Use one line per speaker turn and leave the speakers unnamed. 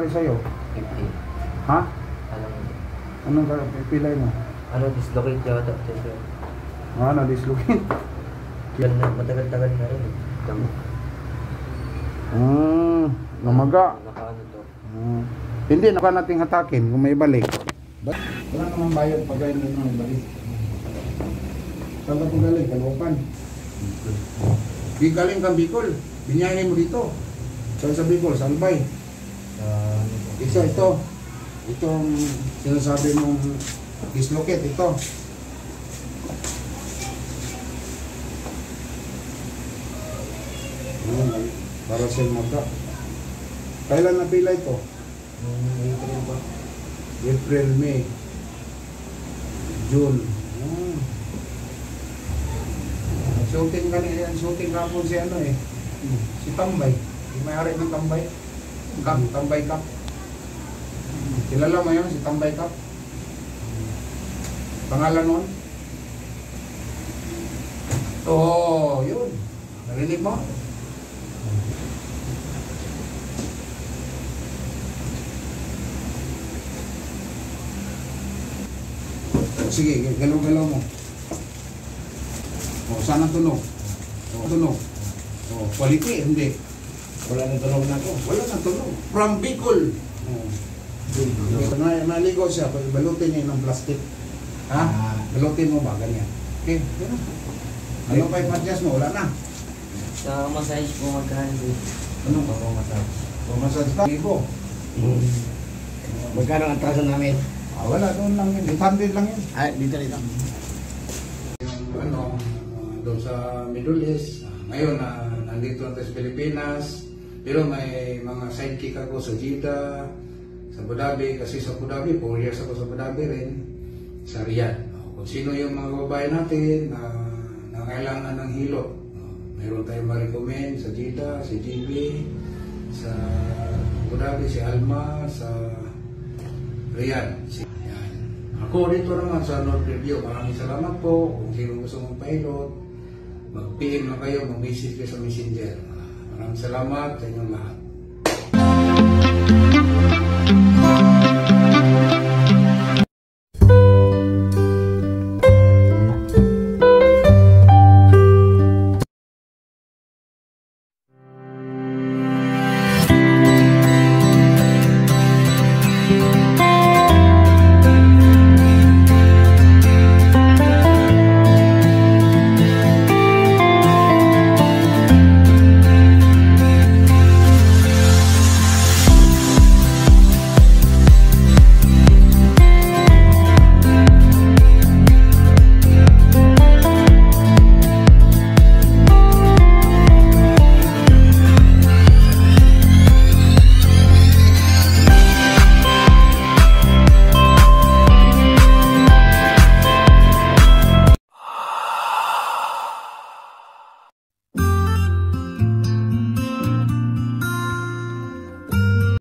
nangyari sa'yo?
50.
Ha?
Anong
Anong pilay mo?
dislocate yata, sir.
Na-dislocate.
Matagal-tagal na rin.
Namaga.
Nakaano to.
Hindi, naka nating hatakin kung may balik. Wala namang bayad pag ganyan mo may balik. Saan ka po galing? Caloocan. Di galing kang Bicol. Binyahe mo dito. Saan sa Bicol? Sa Albay. Isa ito. Itong sinasabi mong dislocate ito. Para sa maga. Kailan napila ito?
April ba?
April, May, June. Shooting kanina, shooting kapon si ano eh. Si Tambay. Yung may-ari ng Tambay. Tambay Cup. Kilala mo yun, si Tambay Cup? Pangalan nun? Oo, yun. Narinig mo? Sige, galaw-galaw mo. Saan ang tunog? Tunog. Quality, hindi. Wala nang tunog na to. Wala nang tunog. From Bicol. Maligo siya, balutin niya ng plastic. Ha? Balutin mo ba? Ganyan. Okay, gano'n. Ano pa i-adjust mo? Wala na.
Sa massage po magkano din.
Ano?
Massage.
Massage ka? Libo.
Magkano ang traso namin?
Wala, doon lang yun. 800 lang yun.
Dito.
Yung doon sa Middle East. Ngayon, nandito na sa Pilipinas. Pero may mga sidekick ako sa Jeddah, sa Abu Dhabi. Kasi sa Abu Dhabi, 4 years ako sa Abu Dhabi rin. Sa Riyadh. Kung sino yung mga babae natin na kailangan ng hilot. Mayroon tayong ma-recommend sa Jeddah, si GB, sa Abu Dhabi, si Alma, sa Riyadh. Yan. Ako dito naman sa North Review. Maraming salamat po. Kung sino gusto mong pilot, mag-PM na kayo, mag-message kayo sa Messenger. Maraming salamat sa inyong lahat.